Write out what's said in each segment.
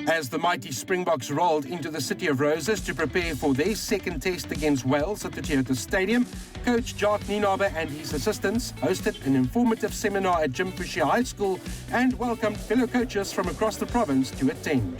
As the mighty Springboks rolled into the City of Roses to prepare for their second test against Wales at the Toyota Stadium, Coach Jacques Nienaber and his assistants hosted an informative seminar at Jim Fouche Highschool and welcomed fellow coaches from across the province to attend.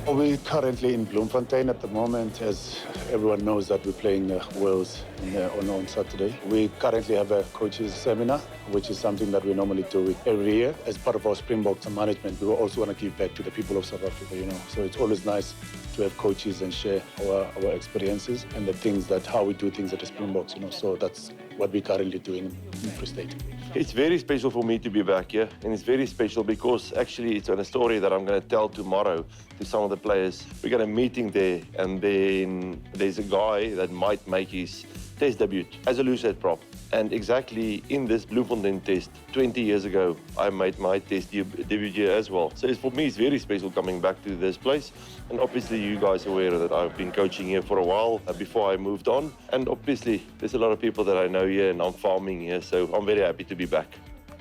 We're currently in Bloemfontein at the moment. As everyone knows that we're playing Wales on Saturday. We currently have a coaches seminar, which is something that we normally do every year. As part of our Springboks management, we also want to give back to the people of South Africa, So it's always nice to have coaches and share our experiences and the things how we do things at the Springboks, So that's what we're currently doing in Free State. It's very special for me to be back here, and it's very special because actually it's on a story that I'm going to tell tomorrow to some of the players. We got a meeting there, and then there's a guy that might make his test debut as a loosehead prop. And exactly in this Bloemfontein test, 20 years ago, I made my test debut here as well. So for me, it's very special coming back to this place. And obviously, you guys are aware that I've been coaching here for a while before I moved on. And obviously, there's a lot of people that I know here, and I'm farming here. So I'm very happy to be back.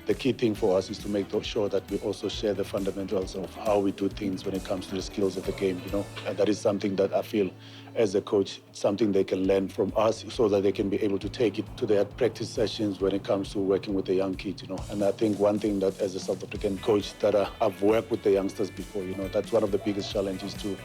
The key thing for us is to make sure that we also share the fundamentals of how we do things when it comes to the skills of the game, And that is something that I feel, as a coach, something they can learn from us so that they can be able to take it to their practice sessions when it comes to working with the young kids, And I think one thing that, as a South African coach, that I've worked with the youngsters before, That's one of the biggest challenges to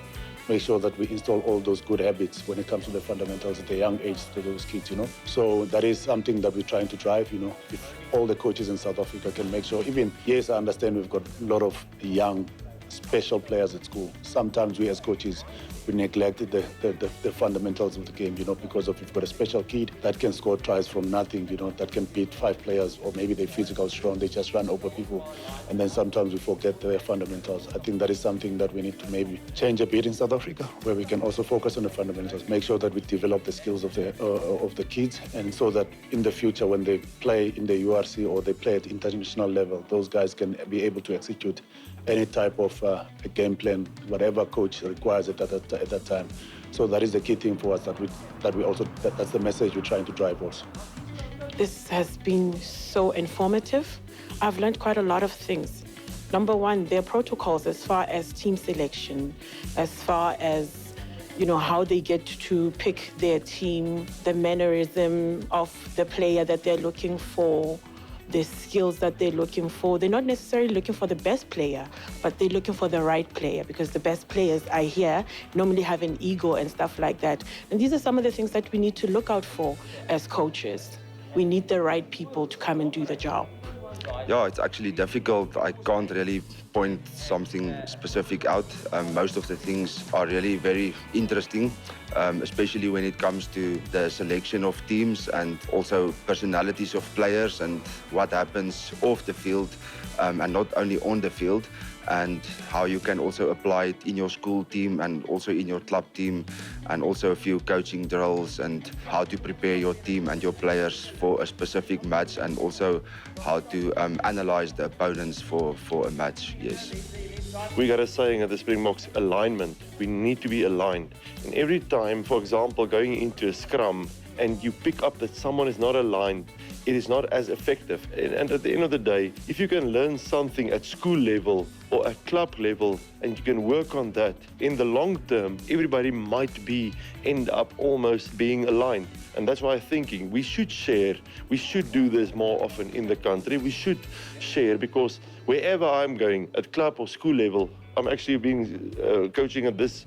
make sure that we install all those good habits when it comes to the fundamentals at a young age to those kids, So that is something that we're trying to drive, If all the coaches in South Africa can make sure, yes, I understand we've got a lot of young, special players at school. Sometimes we as coaches, we neglect the fundamentals of the game, because if you've got a special kid that can score tries from nothing, that can beat 5 players, or maybe they're physical strong, they just run over people. And then sometimes we forget the fundamentals. I think that is something that we need to maybe change a bit in South Africa, where we can also focus on the fundamentals, make sure that we develop the skills of the kids, and so that in the future when they play in the URC or they play at international level, those guys can be able to execute any type of a game plan, whatever coach requires it at that time. So that is the key thing for us, that's the message we're trying to drive also. This has been so informative. I've learned quite a lot of things. Number one, there are protocols as far as team selection, as far as how they get to pick their team, the mannerism of the player that they're looking for, the skills that they're looking for. They're not necessarily looking for the best player, but they're looking for the right player, because the best players I hear normally have an ego and stuff like that. And these are some of the things that we need to look out for as coaches. We need the right people to come and do the job. Yeah, it's actually difficult. I can't really point something specific out. Most of the things are really very interesting, especially when it comes to the selection of teams and also personalities of players and what happens off the field and not only on the field, and how you can also apply it in your school team and also in your club team, and also a few coaching drills and how to prepare your team and your players for a specific match, and also how to analyze the opponents for a match, yes. We got a saying at the Springboks, alignment. We need to be aligned. And every time, for example, going into a scrum and you pick up that someone is not aligned, it is not as effective. And at the end of the day, if you can learn something at school level or at club level, and you can work on that, in the long term, everybody might end up almost being aligned. And that's why I'm thinking we should share. We should do this more often in the country. We should share, because wherever I'm going, at club or school level, I'm actually being coaching at this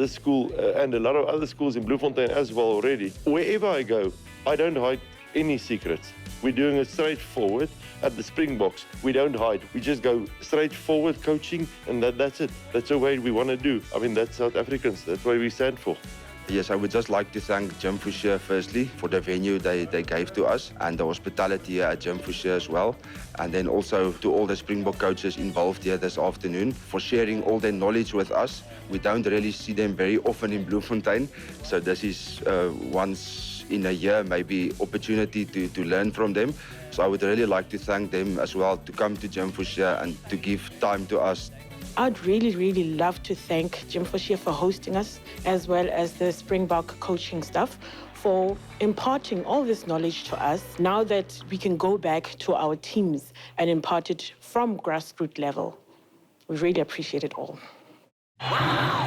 school and a lot of other schools in Bloemfontein as well already. Wherever I go, I don't hide any secrets. We're doing it straightforward at the Springboks. We don't hide. We just go straight forward coaching, and that's it. That's the way we want to do. That's South Africans. That's what we stand for. Yes, I would just like to thank Jim Fouche firstly for the venue they gave to us, and the hospitality here at Jim Fouche as well. And then also to all the Springbok coaches involved here this afternoon for sharing all their knowledge with us. We don't really see them very often in Bloemfontein, so this is once in a year maybe opportunity to learn from them. So I would really like to thank them as well to come to Jim Fouche and to give time to us. I'd really, really love to thank Jim Fouche for hosting us, as well as the Springbok coaching staff for imparting all this knowledge to us now that we can go back to our teams and impart it from grassroots level. We really appreciate it all. Wow!